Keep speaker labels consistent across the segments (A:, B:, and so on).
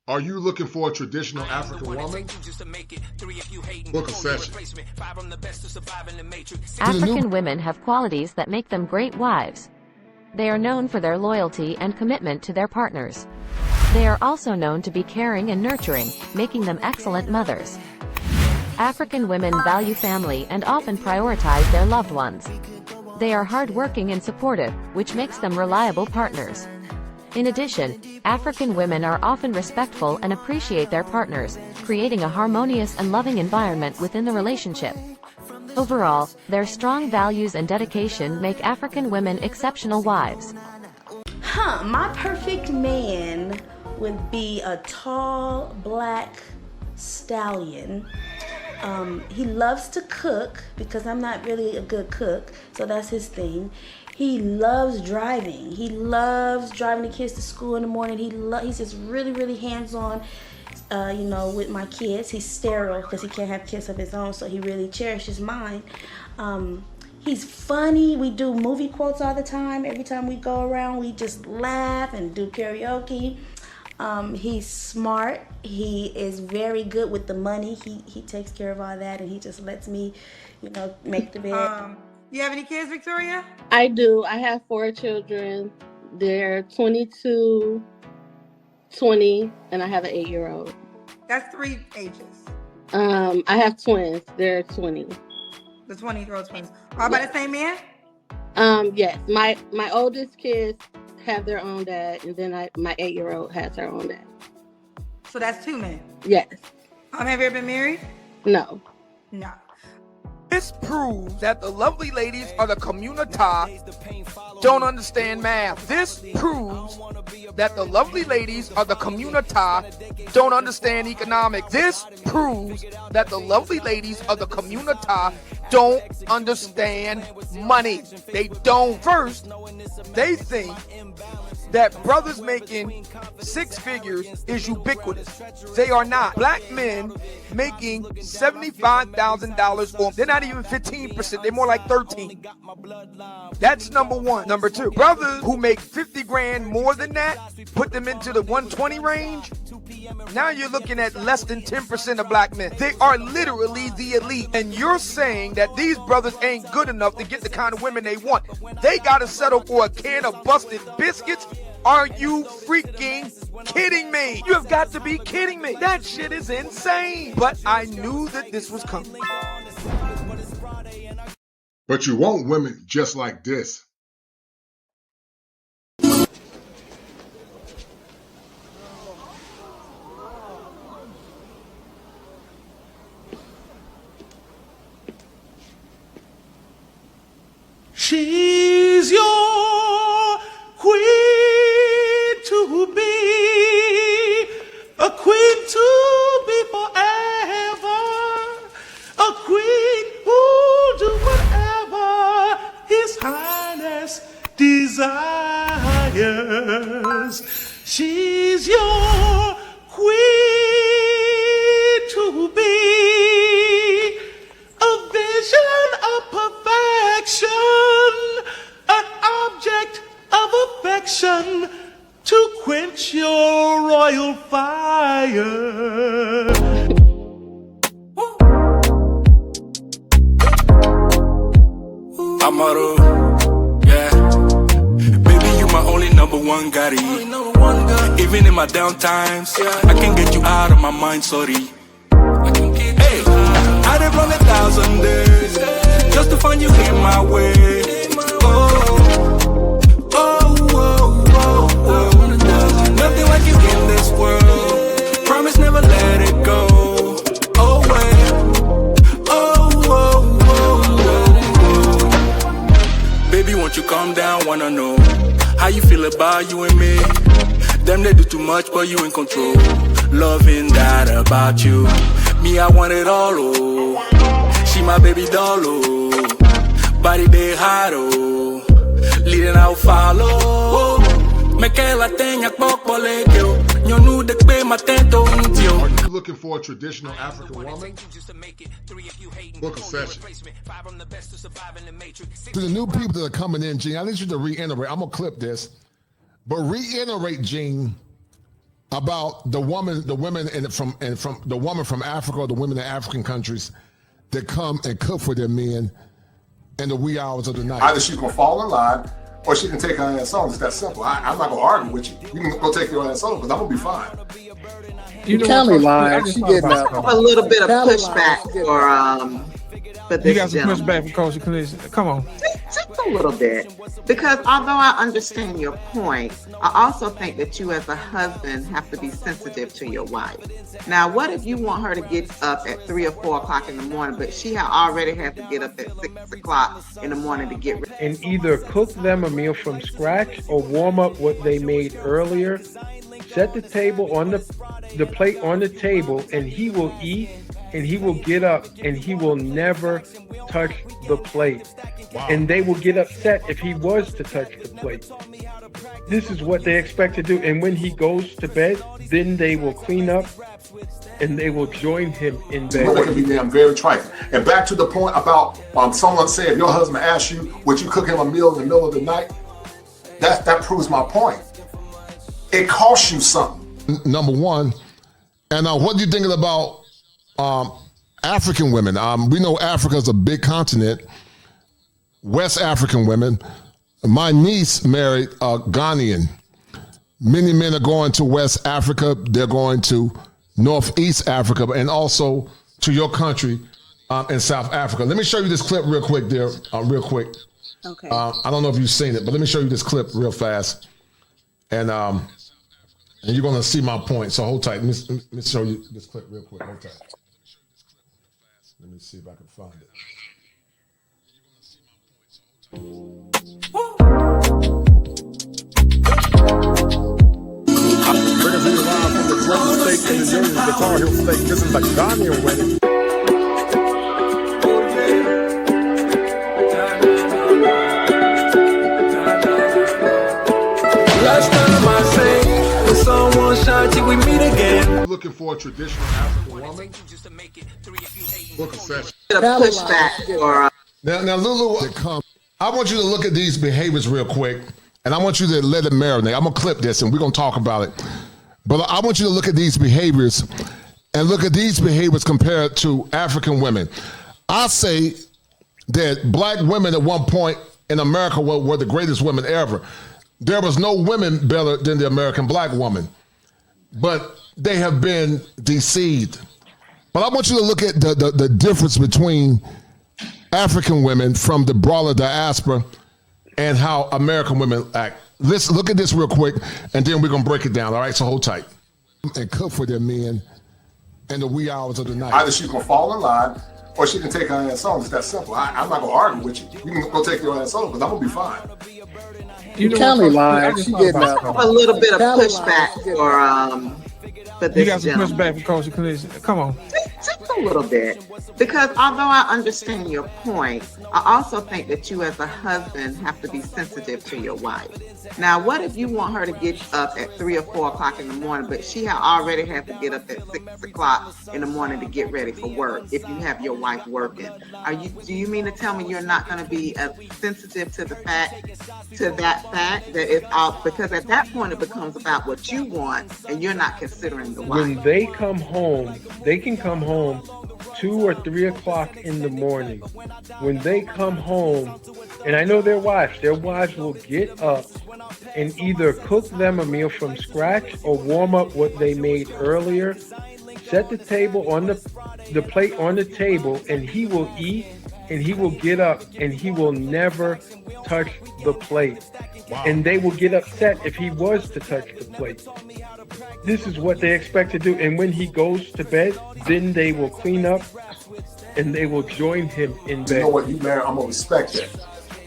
A: Are you looking for a traditional African woman? Book a session.
B: African women have qualities that make them great wives. They are known for their loyalty and commitment to their partners. They are also known to be caring and nurturing, making them excellent mothers. African women value family and often prioritize their loved ones. They are hardworking and supportive, which makes them reliable partners. In addition, African women are often respectful and appreciate their partners, creating a harmonious and loving environment within the relationship. Overall, their strong values and dedication make African women exceptional wives.
C: My perfect man would be a tall, black stallion. He loves to cook because I'm not really a good cook, so that's his thing. He loves driving. He loves driving the kids to school in the morning. He's just really, really hands-on, with my kids. He's sterile because he can't have kids of his own, so he really cherishes mine. He's funny. We do movie quotes all the time. Every time we go around, we just laugh and do karaoke. He's smart. He is very good with the money. He takes care of all that, and he just lets me, make the bed.
D: You have any kids, Victoria?
E: I do. I have 4 children. They're 22, 20, and I have an 8-year-old.
D: That's 3 ages.
E: I have twins. They're 20.
D: The 20-year-old twins. All by the same man?
E: Yes. My oldest kids have their own dad, and then my 8-year-old has her own dad.
D: So that's 2 men?
E: Yes.
D: Have you ever been married?
E: No.
D: No.
F: This proves that the lovely ladies of the community don't understand math. This proves that the lovely ladies of the community don't understand economics. This proves that the lovely ladies of the community don't understand money. They don't. First, they think that brothers making 6 figures is ubiquitous. They are not. Black men making $75,000 or they're not even 15%, they're more like 13. That's number one. Number two, brothers who make 50 grand more than that, put them into the 120 range. Now you're looking at less than 10% of black men. They are literally the elite. And you're saying that these brothers ain't good enough to get the kind of women they want. They gotta settle for a can of busted biscuits. Are you freaking kidding me? You have got to be kidding me. That shit is insane. But I knew that this was coming.
A: But you want women just like this.
G: She's your queen to be, a queen to be forever, a queen who'll do whatever His Highness desires. She's your queen to be, a vision of perfection, an object of affection to quench your royal fire.
H: Amaro, yeah. Baby, you my only number one gotti. Even in my down times, I can't get you out of my mind, sorry. Hey, I done run 1,000 days just to find you in my way. Nothing like you in this world. Promise never let it go. Baby, won't you calm down? Wanna know how you feel about you and me? Them they do too much, but you in control. Loving that about you. Me, I want it all, oh. She my baby doll, oh. Body they hot, oh. Leading out follow. Me que la tenga poco le dio. Yo no de que me atento un tío.
A: Are you looking for a traditional African woman? Book a session.
I: To the new people that are coming in, Gene, I need you to reiterate. I'm going to clip this. But reiterate, Gene,
A: about the woman from Africa or the women in African countries that come and cook for their men in the wee hours of the night. Either she's gonna fall in line or she can take her ass on. It's that simple. I'm not gonna argue with you. You can go take your ass on because I'm gonna be fine.
I: You Kelly lying. She getting
J: a little bit of pushback for this.
F: You got some pushback from Kosher Clinician. Come on.
J: Just a little bit. Because although I understand your point, I also think that you as a husband have to be sensitive to your wife. Now, what if you want her to get up at 3 or 4 o'clock in the morning, but she already had to get up at 6 o'clock in the morning to get ready?
I: And either cook them a meal from scratch or warm up what they made earlier. Set the table on the plate on the table, and he will eat, and he will get up, and he will never touch the plate. Wow. And they will get upset if he was to touch the plate. This is what they expect to do. And when he goes to bed, then they will clean up and they will join him in bed.
A: That can be damn very trifling. And back to the point about someone saying, if your husband asks you, would you cook him a meal in the middle of the night? That proves my point. It costs you something. Number one. And what do you think about African women? We know Africa is a big continent. West African women. My niece married a Ghanaian. Many men are going to West Africa. They're going to Northeast Africa and also to your country in South Africa. Let me show you this clip real quick there, real quick.
C: Okay.
A: I don't know if you've seen it, but let me show you this clip real fast. And you're going to see my point. So hold tight. Let me show you this clip real quick. Hold tight. Let me see if I can find it. Bringing to you live from the greatest steak in the union, the Tar Heel steak. This is the Ghanaian wedding.
H: Last time I sang, the sun won't shine till we meet again.
A: Looking for a traditional African woman? Book a session.
J: Pushback.
A: Now, Lulu, I want you to look at these behaviors real quick, and I want you to let it marinate. I'm going to clip this, and we're going to talk about it. But I want you to look at these behaviors and look at these behaviors compared to African women. I say that black women at one point in America were the greatest women ever. There was no women better than the American black woman, but they have been deceived. But I want you to look at the difference between African women from the broader diaspora and how American women act. Let's look at this real quick, and then we're going to break it down, all right? So hold tight. And cook for their men in the wee hours of the night. Either she's going to fall in line or she can take her ass on. It's that simple. I'm not going to argue with you. You can go take your ass on because I'm going to be fine.
I: You Kelly lying. She getting
J: a little bit of pushback for this.
F: You got some pushback from Kosher Clinician. Come on.
J: Just a little bit. Because although I understand your point, I also think that you as a husband have to be sensitive to your wife. Now, what if you want her to get up at 3 or 4 o'clock in the morning, but she already had to get up at 6 o'clock in the morning to get ready for work if you have your wife working? Do you mean to tell me you're not going to be sensitive to that fact that it's all, because at that point it becomes about what you want and you're not considering the wife.
I: When they come home, they can come home 2 or 3 o'clock in the morning. When they come home, and I know their wives will get up and either cook them a meal from scratch or warm up what they made earlier. Set the table on the plate on the table, and he will eat, and he will get up, and he will never touch the plate. Wow. And they will get upset if he was to touch the plate. This is what they expect to do. And when he goes to bed, then they will clean up and they will join him in bed.
A: You know what, you married, I'm going to respect that.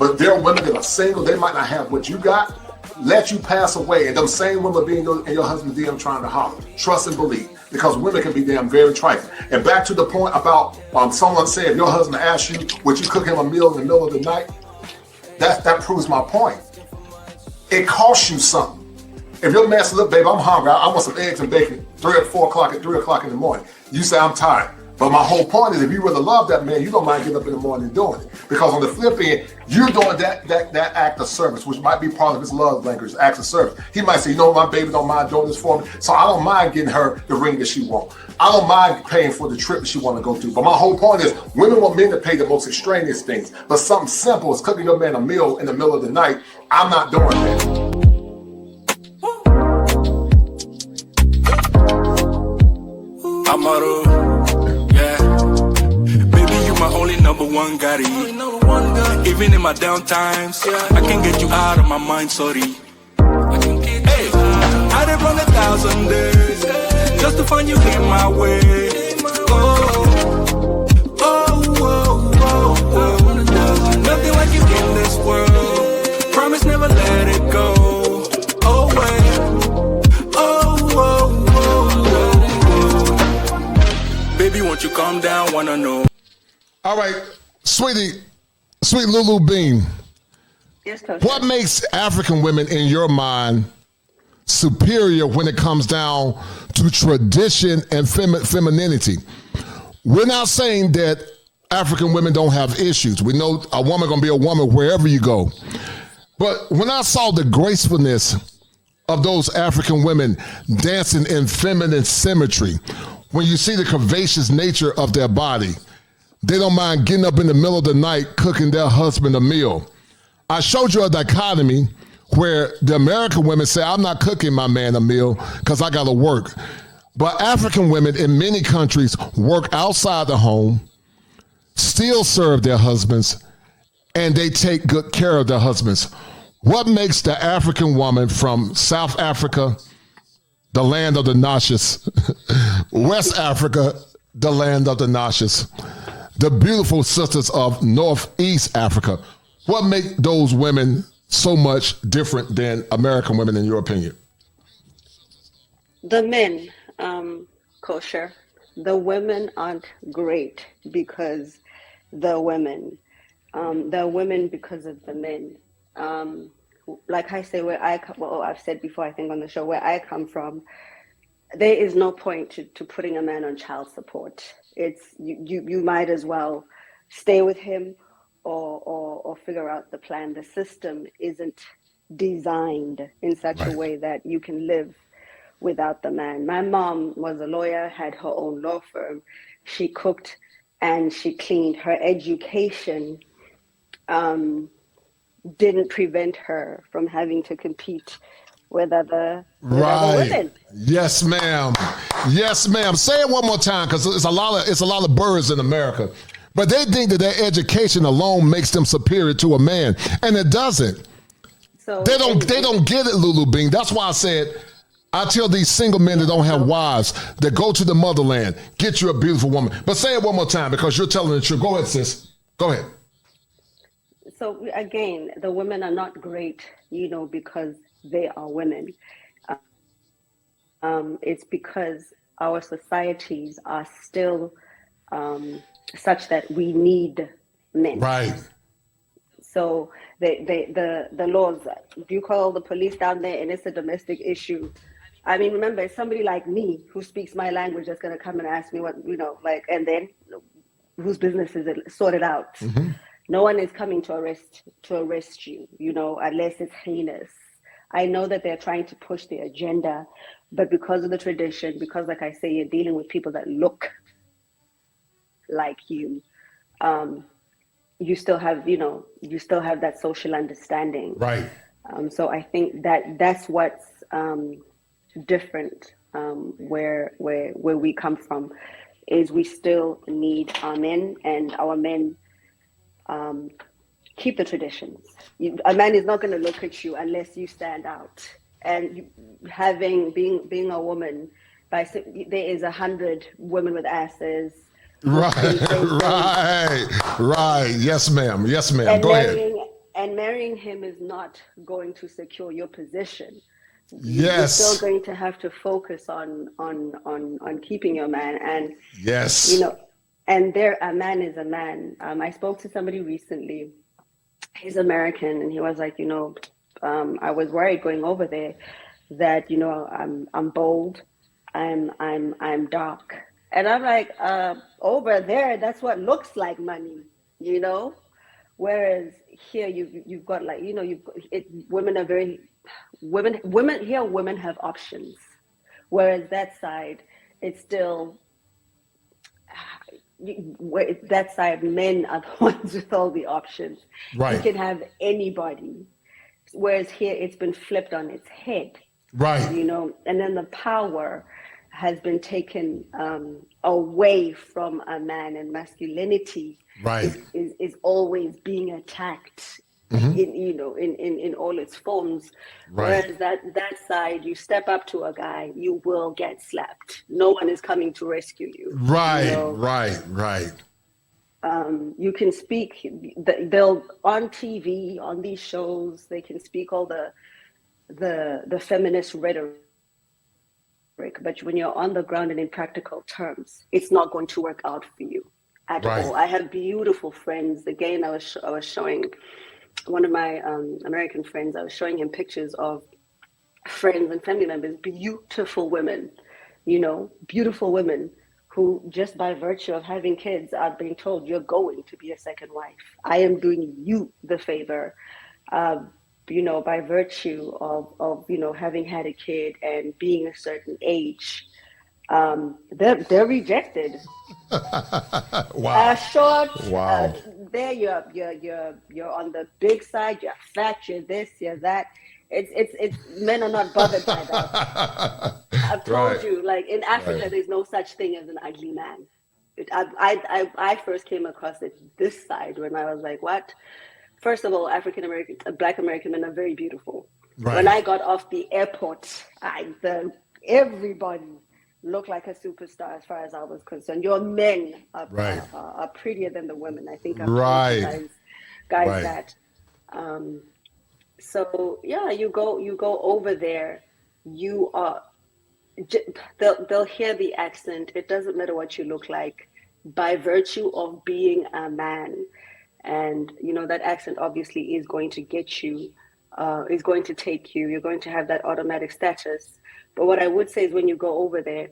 A: But there are women that are single, they might not have what you got. Let you pass away, and them same women being in your husband's DM trying to holler. Trust and believe, because women can be damn very trifling. And back to the point about someone saying, if your husband asks you, would you cook him a meal in the middle of the night? That proves my point. It costs you something. If your man says, look, babe, I'm hungry, I want some eggs and bacon 3 or 4 o'clock at 3 o'clock in the morning. You say, I'm tired. But my whole point is, if you really love that man, you don't mind getting up in the morning and doing it. Because on the flip end, you're doing that act of service, which might be part of his love language, acts of service. He might say, you know, my baby don't mind doing this for me, so I don't mind getting her the ring that she wants. I don't mind paying for the trip that she want to go to. But my whole point is, women want men to pay the most extraneous things. But something simple as cooking your man a meal in the middle of the night, I'm not doing that.
H: One got it. Even in my down times, I can get you out of my mind, sorry. Hey, I done run 1,000 days just to find you in my way. Oh, oh, oh, oh, oh. Nothing like you in this world. Promise never let it go. Oh, wait. Oh, oh, oh, oh, oh. Baby, won't you calm down? Wanna know.
A: All right, sweet Lulu Bean.
E: Yes, Coach.
A: What makes African women, in your mind, superior when it comes down to tradition and femininity? We're not saying that African women don't have issues. We know a woman gonna be a woman wherever you go. But when I saw the gracefulness of those African women dancing in feminine symmetry, when you see the curvaceous nature of their body, they don't mind getting up in the middle of the night cooking their husband a meal. I showed you a dichotomy where the American women say, I'm not cooking my man a meal because I got to work. But African women in many countries work outside the home, still serve their husbands, and they take good care of their husbands. What makes the African woman from South Africa, the land of the nauseous, West Africa, the land of the nauseous, the beautiful sisters of Northeast Africa, what make those women so much different than American women, in your opinion?
E: The men, kosher. The women aren't great because they're women. They're women because of the men. Like I say, I've said before, I think on the show, where I come from, there is no point to putting a man on child support. It's you might as well stay with him or figure out the plan. The system isn't designed in such a way that you can live without the man. My mom was a lawyer, had her own law firm. She cooked and she cleaned. Her education didn't prevent her from having to compete with other women.
A: Yes, ma'am. Yes, ma'am. Say it one more time, because it's a lot of birds in America. But they think that their education alone makes them superior to a man, and it doesn't.
E: So
A: they don't get it, Lulu Bean. That's why I said, I tell these single men that don't have wives that go to the motherland, get you a beautiful woman. But say it one more time, because you're telling the truth. Go ahead, sis. Go ahead.
E: So again, the women are not great, because they are women. It's because our societies are still such that we need men.
A: Right.
E: So the laws, do you call the police down there and it's a domestic issue? I mean, remember, it's somebody like me who speaks my language that's going to come and ask me what, and then whose business is it? Sort it out. Mm-hmm. No one is coming to arrest you, unless it's heinous. I know that they're trying to push the agenda, but because of the tradition, because, like I say, you're dealing with people that look like you, you still have that social understanding.
A: Right.
E: So I think that's what's different where we come from, is we still need our men, and our men keep the traditions. A man is not going to look at you unless you stand out. And being a woman, there is 100 women with asses.
A: Right. Yes, ma'am. Go ahead.
E: And marrying him is not going to secure your position.
A: Yes.
E: You're still going to have to focus on keeping your man. And
A: yes,
E: and a man is a man. I spoke to somebody recently. He's American, and he was like, I was worried going over there that I'm bold, I'm dark, And I'm like, over there, that's what looks like money, you know? Whereas here you've got like, you know, women are very, women here, women have options. Whereas that side, it's still, that side, men are the ones with all the options.
A: Right.
E: You can have anybody. Whereas here, it's been flipped on its head.
A: Right.
E: You know, and then the power has been taken away from a man, and masculinity
A: Right.
E: is always being attacked. In all its forms.
A: Right.
E: Whereas that side, you step up to a guy, you will get slapped. No one is coming to rescue you.
A: Right.
E: You know?
A: Right.
E: You can speak. They'll on TV, on these shows, they can speak all the feminist rhetoric. But when you're on the ground and in practical terms, it's not going to work out for you at all. I have beautiful friends. Again, I was showing one of my American friends, I was showing him pictures of friends and family members, beautiful women, you know, beautiful women who just by virtue of having kids are being told you're going to be a second wife. I am doing you the favor, you know, by virtue of, you know, having had a kid and being a certain age. They're rejected.
A: Wow.
E: Wow. There you're on the big side. You're fat. You're this. You're that. It's men are not bothered by that. I've told you, like in Africa, there's no such thing as an ugly man. I first came across it this side when I was like, what? First of all, Black American men are very beautiful. Right. When I got off the airport, everybody looked like a superstar as far as I was concerned. Your men are prettier than the women. I think I've told guys that. So yeah, you go over there. You are. They'll hear the accent. It doesn't matter what you look like, by virtue of being a man. And, you know, that accent obviously is going to get you, is going to take you. You're going to have that automatic status. But what I would say is when you go over there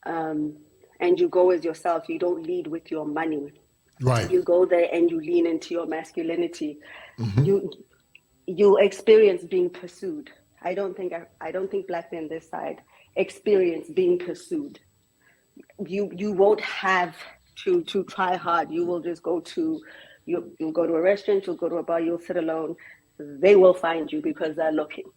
E: and you go as yourself, you don't lead with your money.
A: Right.
E: You go there and you lean into your masculinity. You experience being pursued. I don't think Black men this side experience being pursued. You won't have to try hard. You will just you'll go to a restaurant, you'll go to a bar, you'll sit alone. They will find you because they're looking.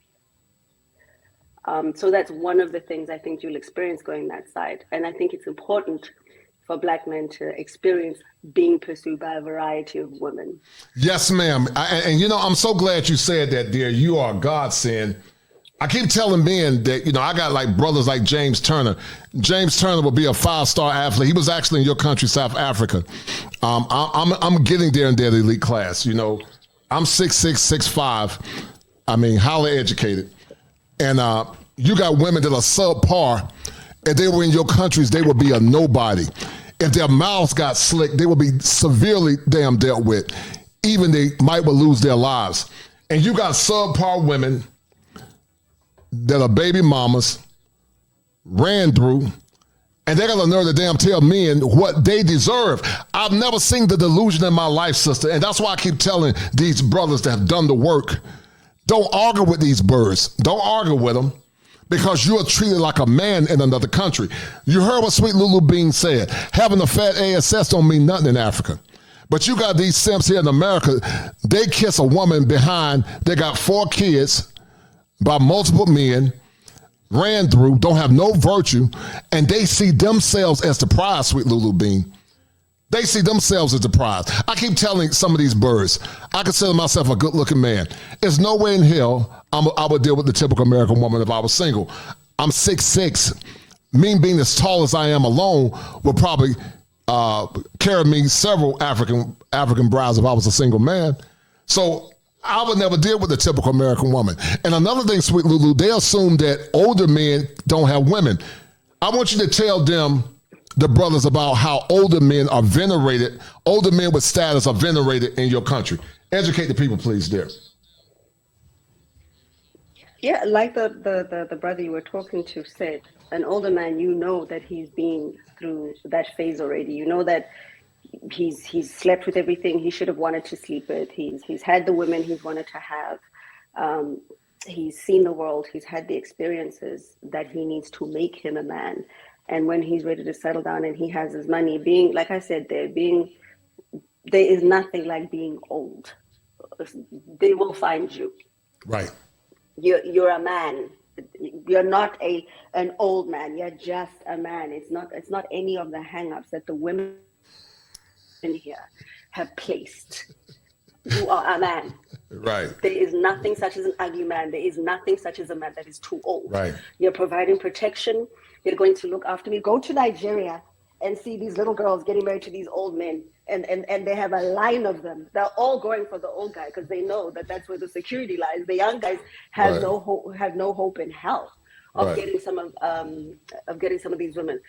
E: So that's one of the things I think you'll experience going that side. And I think it's important for Black men to experience being pursued by a variety of women.
A: Yes, ma'am. And you know, I'm so glad you said that, dear. You are a godsend. I keep telling men that, you know, I got like brothers like James Turner. James Turner will be a 5-star athlete. He was actually in your country, South Africa. I'm getting there in that elite class. You know, I'm 6'6", 6'5". I mean, highly educated. And you got women that are subpar. If they were in your countries, they would be a nobody. If their mouths got slick, they would be severely damn dealt with. Even they might well lose their lives. And you got subpar women that are baby mamas, ran through, and they got the nerve to damn tell men what they deserve. I've never seen the delusion in my life, sister, and that's why I keep telling these brothers that have done the work, don't argue with these birds. Don't argue with them, because you are treated like a man in another country. You heard what Sweet Lulu Bean said. Having a fat ASS don't mean nothing in Africa. But you got these simps here in America, they kiss a woman behind, they got 4 kids, by multiple men, ran through, don't have no virtue, and they see themselves as the prize, Sweet Lulu Bean. They see themselves as the prize. I keep telling some of these birds, I consider myself a good-looking man. There's no way in hell I would deal with the typical American woman if I was single. I'm 6'6". Me being as tall as I am alone would probably carry me several African brides if I was a single man. So I would never deal with the typical American woman. And another thing, Sweet Lulu, they assume that older men don't have women. I want you to tell them, the brothers, about how older men are venerated, older men with status are venerated in your country. Educate the people, please, dear.
E: Yeah, like the brother you were talking to said, an older man, you know that he's been through that phase already. You know that he's slept with everything he should have wanted to sleep with. He's had the women he's wanted to have. He's seen the world. He's had the experiences that he needs to make him a man. And when he's ready to settle down and he has his money, being, like I said, there is nothing like being old. They will find you.
A: Right.
E: You're a man. You're not an old man. You're just a man. It's not any of the hang-ups that the women here have placed. You are a man.
A: Right.
E: There is nothing such as an ugly man. There is nothing such as a man that is too old.
A: Right.
E: You're providing protection. You're going to look after me. Go to Nigeria and see these little girls getting married to these old men. And they have a line of them. They're all going for the old guy because they know that that's where the security lies. The young guys have no hope in hell of getting some of these women.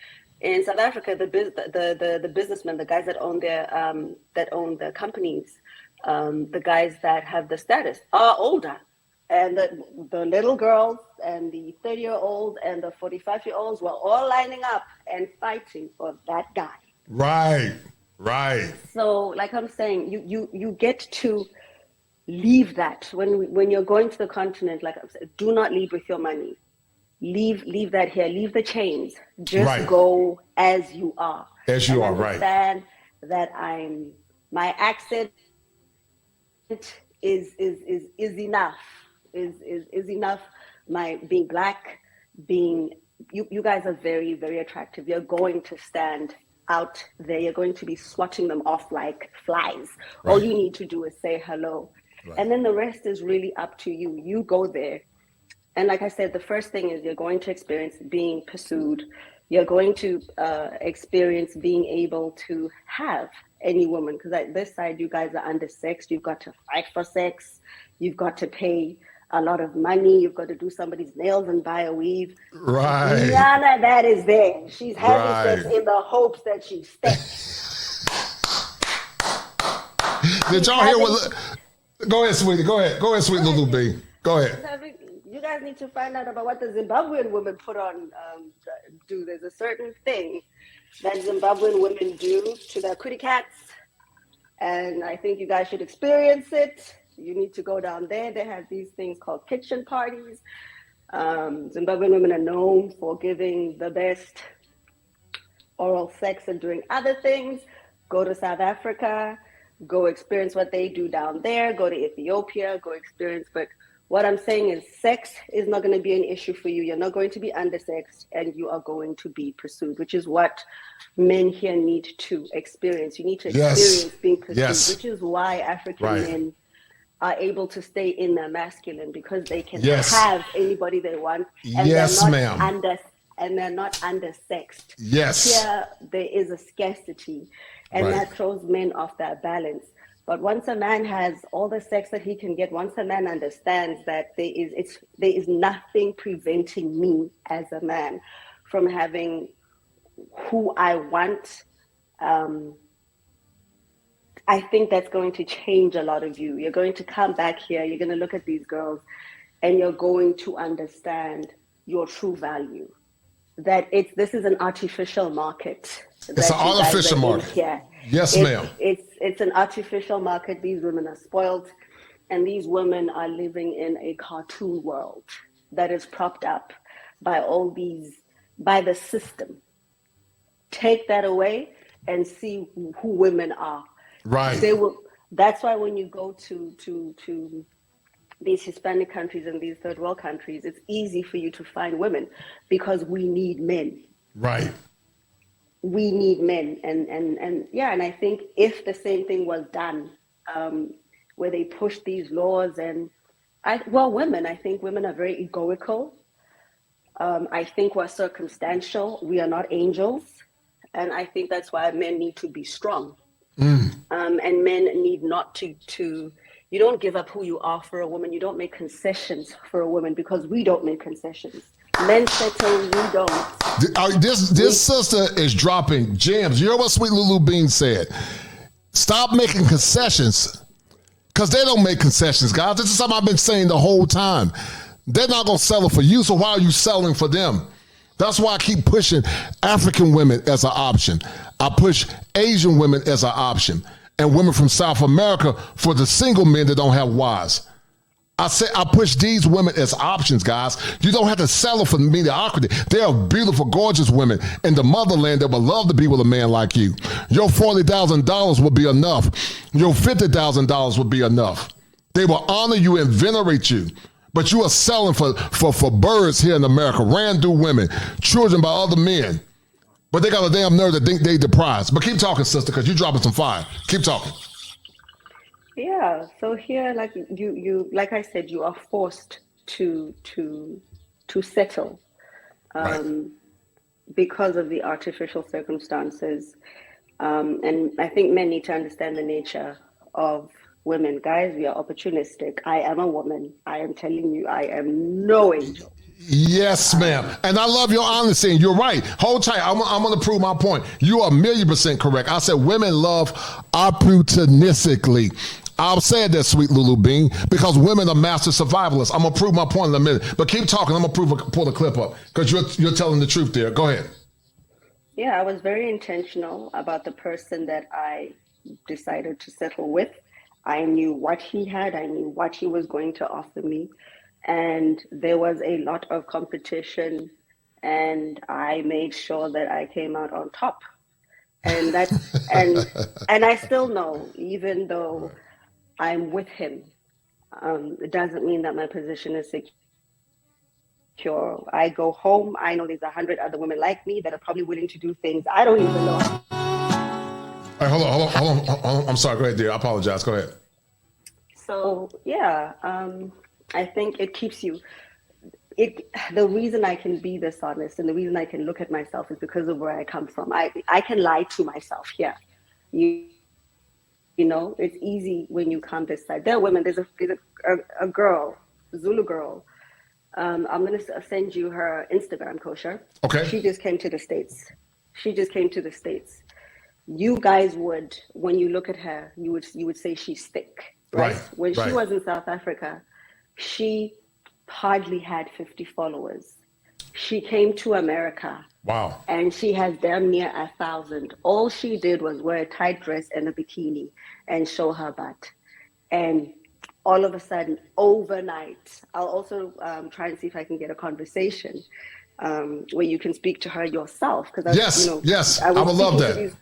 E: In South Africa, the businessmen, the guys that own the companies, the guys that have the status are older, and the little girls and the 30-year-olds and the 45-year-olds were all lining up and fighting for that guy.
A: Right.
E: So, like I'm saying, you get to leave that when you're going to the continent. Like I said, do not leave with your money. Leave that here. Leave the chains. Just go as you are.
A: As you are, right.
E: Understand that my accent is enough. Is enough. My being black, you guys are very, very attractive. You're going to stand out there. You're going to be swatting them off like flies. Right. All you need to do is say hello. Right. And then the rest is really up to you. You go there. And like I said, the first thing is you're going to experience being pursued. You're going to experience being able to have any woman. Because at this side, you guys are undersexed. You've got to fight for sex. You've got to pay a lot of money. You've got to do somebody's nails and buy a weave.
A: Right.
E: Rihanna, that is there. She's having sex in the hopes that she stays.
A: Did y'all hear what? Go ahead, sweetie. Go ahead, sweet Lulu B. Go ahead.
E: You guys need to find out about what the Zimbabwean women put on do. There's a certain thing that Zimbabwean women do to their kitty cats, and I think you guys should experience it. You need to go down there. They have these things called kitchen parties. Zimbabwean women are known for giving the best oral sex and doing other things. Go to South Africa, go experience what they do down there. Go to Ethiopia, go experience. But what I'm saying is sex is not going to be an issue for you. You're not going to be undersexed, and you are going to be pursued, which is what men here need to experience. You need to experience being pursued, which is why African men are able to stay in their masculine, because they can have anybody they want, and they're not undersexed. Here there is a scarcity, and that throws men off their balance. But once a man has all the sex that he can get, once a man understands that there is nothing preventing me as a man from having who I want, I think that's going to change a lot of you. You're going to come back here, you're going to look at these girls, and you're going to understand your true value. That this is an artificial market.
A: It's an artificial market.
E: Here.
A: Yes, ma'am.
E: It's an artificial market. These women are spoiled, and these women are living in a cartoon world that is propped up by by the system. Take that away and see who women are.
A: Right.
E: That's why when you go to these Hispanic countries and these third world countries, it's easy for you to find women, because we need men.
A: Right.
E: We need men, and I think if the same thing was done, where they push these laws, women, I think women are very egoical. I think we're circumstantial. We are not angels, and I think that's why men need to be strong. And men need not to. You don't give up who you are for a woman. You don't make concessions for a woman, because we don't make concessions. Men settle, we don't.
A: This sister is dropping gems. You know what Sweet Lulu Bean said? Stop making concessions, because they don't make concessions, guys. This is something I've been saying the whole time. They're not going to settle for you, so why are you selling for them? That's why I keep pushing African women as an option. I push Asian women as an option, and women from South America for the single men that don't have wives. I push these women as options, guys. You don't have to settle for mediocrity. They are beautiful, gorgeous women in the motherland that would love to be with a man like you. Your $40,000 would be enough. Your $50,000 would be enough. They will honor you and venerate you. But you are selling for birds here in America, Randu women, children by other men. But they got a damn nerve to think they the prize. But keep talking, sister, because you're dropping some fire. Keep talking.
E: Yeah, so here, like you, like I said, you are forced to settle,
A: Right.
E: because of the artificial circumstances, and I think men need to understand the nature of women. Guys, we are opportunistic. I am a woman. I am telling you, I am no angel.
A: Yes, ma'am. And I love your honesty, and you're right. Hold tight. I'm going to prove my point. You are 1,000,000% correct. I said women love opportunistically. I'll say that, sweet Lulu Bean, because women are master survivalists. I'm going to prove my point in a minute. But keep talking. I'm going to pull the clip up because you're telling the truth there. Go ahead.
E: Yeah, I was very intentional about the person that I decided to settle with. I knew what he had. I knew what he was going to offer me. And there was a lot of competition, and I made sure that I came out on top. And that's and I still know, even though I'm with him, it doesn't mean that my position is secure. I go home, I know there's 100 other women like me that are probably willing to do things I don't even know.
A: All right, hold on. I'm sorry. Go ahead, dear. I apologize. Go ahead.
E: So yeah, I think it keeps you. The reason I can be this honest and the reason I can look at myself is because of where I come from. I can lie to myself here. You know, it's easy when you come this side. There are women. There's a girl, Zulu girl. I'm gonna send you her Instagram, Kosher.
A: Okay.
E: She just came to the States. You guys would, when you look at her, you would say she's thick, right? When she was in South Africa, she hardly had 50 followers. She came to America.
A: Wow.
E: And she has damn near 1,000. All she did was wear a tight dress and a bikini and show her butt. And all of a sudden, overnight, I'll also try and see if I can get a conversation where you can speak to her yourself.
A: Yes, I would love that.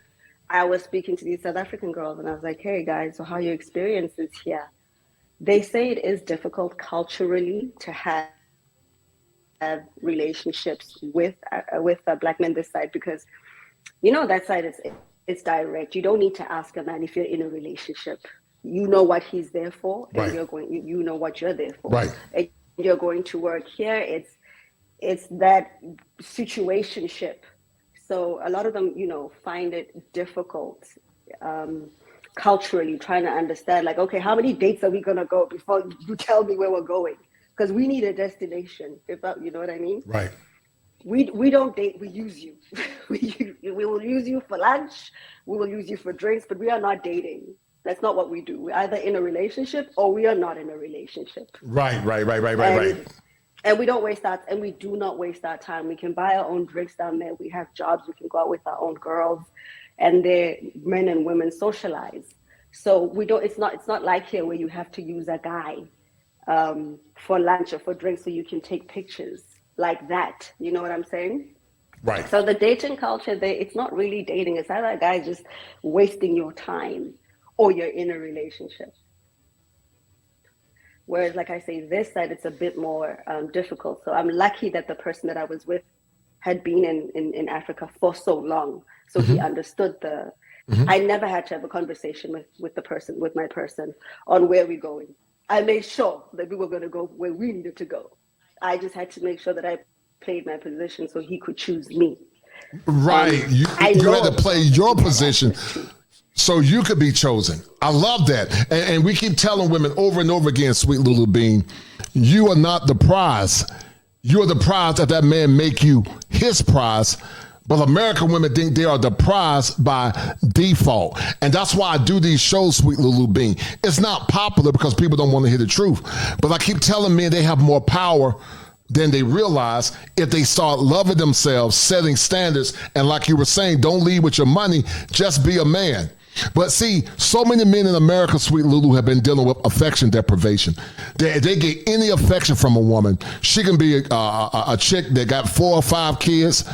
E: I was speaking to these South African girls, and I was like, hey guys, so how are your experiences here? They say it is difficult culturally to have relationships with Black men this side, because that side it's direct. You don't need to ask a man if you're in a relationship. You know what he's there for, and you know what you're there for.
A: Right.
E: And you're going to work here. It's that situationship. So a lot of them, find it difficult culturally, trying to understand, like, okay, how many dates are we gonna go before you tell me where we're going? Because we need a destination. You know what I mean?
A: Right.
E: We don't date. We use you. we will use you for lunch. We will use you for drinks. But we are not dating. That's not what we do. We're either in a relationship or we are not in a relationship.
A: Right.
E: And we don't waste that, and we do not waste our time. We can buy our own drinks down there. We have jobs. We can go out with our own girls, and the men and women socialize. So we don't. It's not like here where you have to use a guy for lunch or for drinks so you can take pictures like that. You know what I'm saying?
A: Right.
E: So the dating culture, it's not really dating. It's either a guy just wasting your time or you're in a relationship. Whereas, like I say, this side, it's a bit more difficult. So I'm lucky that the person that I was with had been in Africa for so long. So he understood I never had to have a conversation with my person on where we're going. I made sure that we were going to go where we needed to go. I just had to make sure that I played my position so he could choose me.
A: Right. You had to play your position so you could be chosen. I love that. And we keep telling women over and over again, sweet Lulu Bean, you are not the prize. You're the prize that man make you his prize. But American women think they are the prize by default. And that's why I do these shows, sweet Lulu Bean. It's not popular because people don't want to hear the truth. But I keep telling men they have more power than they realize if they start loving themselves, setting standards, and like you were saying, don't lead with your money, just be a man. But see, so many men in America, Sweet Lulu, have been dealing with affection deprivation. They get any affection from a woman. She can be a chick that got 4 or 5 kids,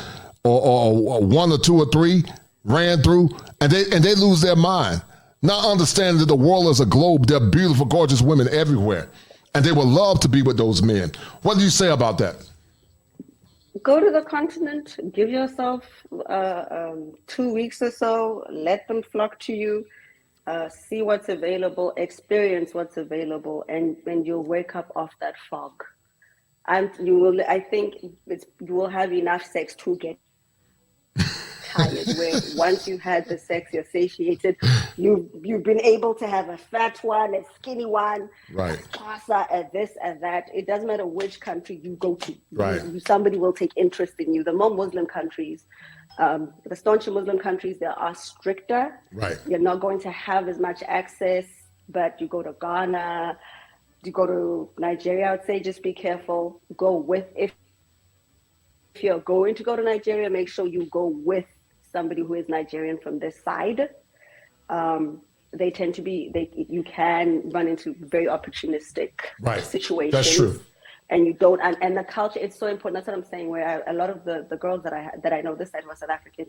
A: or 1 or 2 or 3, ran through, and they lose their mind. Not understanding that the world is a globe. There are beautiful, gorgeous women everywhere. And they would love to be with those men. What do you say about that?
E: Go to the continent, give yourself 2 weeks or so, let them flock to you, see what's available, experience what's available, and you'll wake up off that fog. And I think you will have enough sex to get tired, where once you had the sex, you're satiated, you've been able to have a fat one, a skinny one,
A: right,
E: a Xhosa, a this and that. It doesn't matter which country you go to.
A: Right.
E: Somebody will take interest in you. The more Muslim countries, the stauncher Muslim countries, they are stricter.
A: Right.
E: You're not going to have as much access, but you go to Ghana, you go to Nigeria, I would say just be careful. Go with, if you're going to go to Nigeria, make sure you go with somebody who is Nigerian from this side. They tend to be, you can run into very opportunistic situations.
A: That's true.
E: And you don't, and the culture, it's so important. That's what I'm saying, where a lot of the girls that I know this side was South African,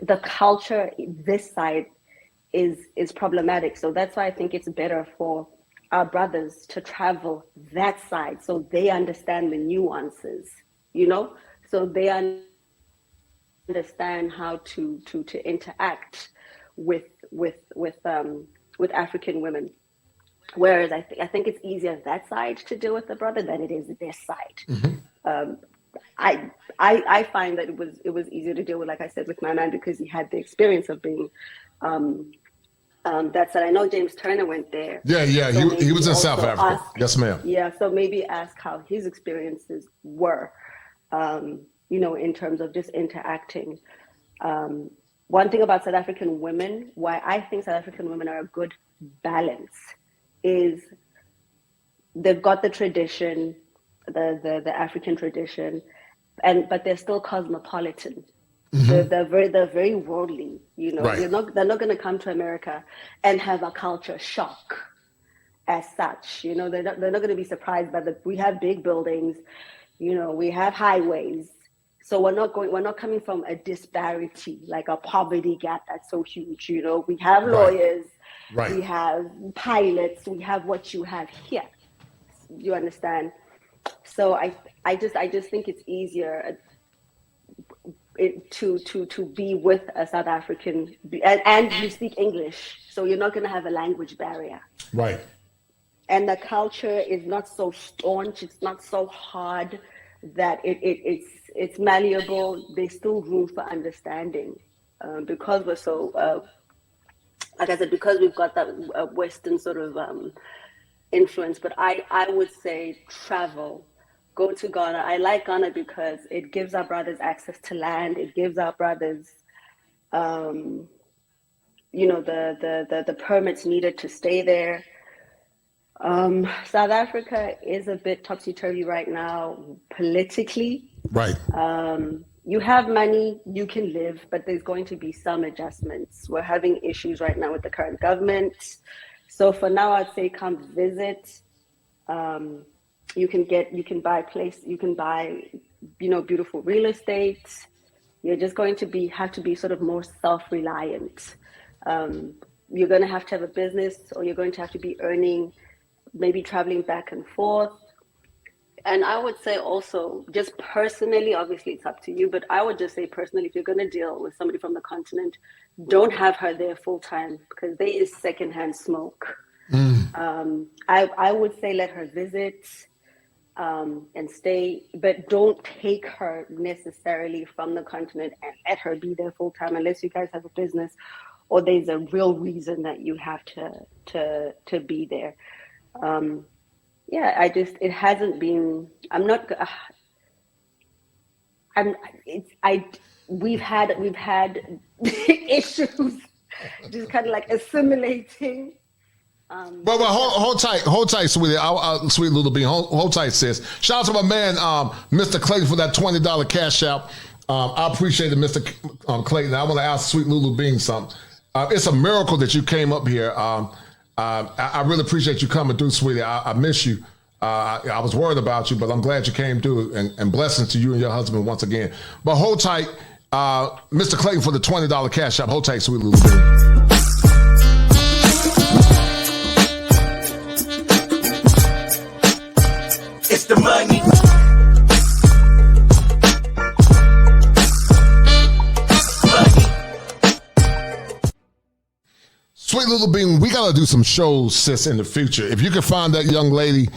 E: the culture this side is problematic. So that's why I think it's better for our brothers to travel that side so they understand the nuances, so they understand how to interact with African women. Whereas I think it's easier that side to deal with the brother than it is this side.
A: Mm-hmm.
E: I find that it was easier to deal with, like I said, with my man, because he had the experience of being that side. I know James Turner went there.
A: Yeah,
E: So
A: he was in South Africa. Yes, ma'am.
E: Yeah, so maybe ask how his experiences were, in terms of just interacting. One thing about South African women, why I think South African women are a good balance, is they've got the tradition, the African tradition, but they're still cosmopolitan.
A: Mm-hmm.
E: They're very worldly.
A: Right.
E: They're not going to come to America and have a culture shock as such. They're not going to be surprised by we have big buildings, we have highways. So we're not coming from a disparity, like a poverty gap that's so huge. We have lawyers,
A: right.
E: We have pilots, we have what you have here. You understand? So I just think it's easier to be with a South African, and you speak English, so you're not going to have a language barrier.
A: Right.
E: And the culture is not so staunch, it's not so hard that it's malleable. There's still room for understanding, because we're so, like I said, because we've got that Western sort of influence. But I would say travel. Go to Ghana. I like Ghana because it gives our brothers access to land. It gives our brothers, the permits needed to stay there. South Africa is a bit topsy-turvy right now politically.
A: Right.
E: You have money, you can live, but there's going to be some adjustments. We're having issues right now with the current government. So for now, I'd say come visit. You can buy beautiful real estate. You're just going to have to be sort of more self-reliant. You're going to have a business, or you're going to have to be earning, maybe traveling back and forth. And I would say also, just personally, obviously it's up to you, but I would just say personally, if you're going to deal with somebody from the continent, don't have her there full time, because there is secondhand smoke. I would say let her visit and stay, but don't take her necessarily from the continent and let her be there full time, unless you guys have a business or there's a real reason that you have to be there. It hasn't been, we've had issues just kind of like assimilating
A: But hold tight, sweetie. Sweet little bean. Hold tight, sis. Shout out to my man, Mr. Clayton, for that $20 cash out. I appreciate it, Mr. Clayton. I want to ask Sweet Lulu Bean something. It's a miracle that you came up here. I really appreciate you coming through, sweetie. I miss you. I was worried about you, but I'm glad you came through, and blessings to you and your husband once again. But hold tight, Mr. Clayton, for the $20 cash out. Hold tight, Sweet Lulu Bean.
G: It's the money.
A: Sweet Little Bean, we got to do some shows, sis, in the future. If you can find that young lady,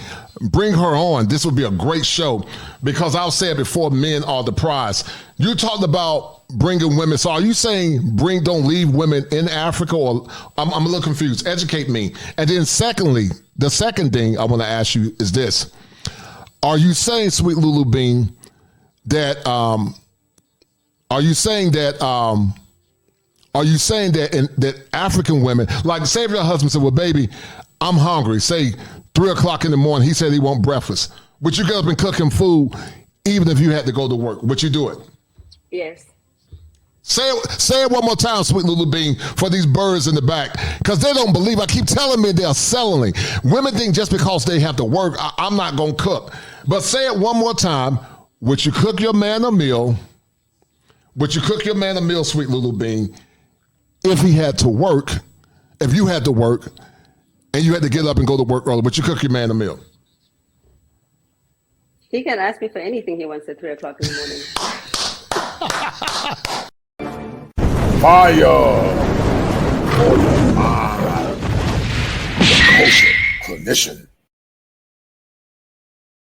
A: bring her on. This would be a great show because I'll say it before, men are the prize. You talked about bringing women. So are you saying don't leave women in Africa? Or I'm a little confused. Educate me. And then secondly, the second thing I want to ask you is this. Are you saying, Sweet Lulu Bean, that that African women, like say if your husband said, well, baby, I'm hungry, say 3 o'clock in the morning, he said he want breakfast. Would you get up and cook him food even if you had to go to work? Would you do it?
E: Yes.
A: Say it one more time, Sweet Lulu Bean, for these birds in the back, because they don't believe. I keep telling me they're selling. Women think just because they have to work, I'm not going to cook. But say it one more time. Would you cook your man a meal? Would you cook your man a meal, Sweet Lulu Bean, if he had to work, if you had to work, and you had to get up and go to work early? Would you cook your man a meal?
E: He can ask me for anything he wants at 3 o'clock in the morning.
A: Fire for your mind. The Kosher Clinician.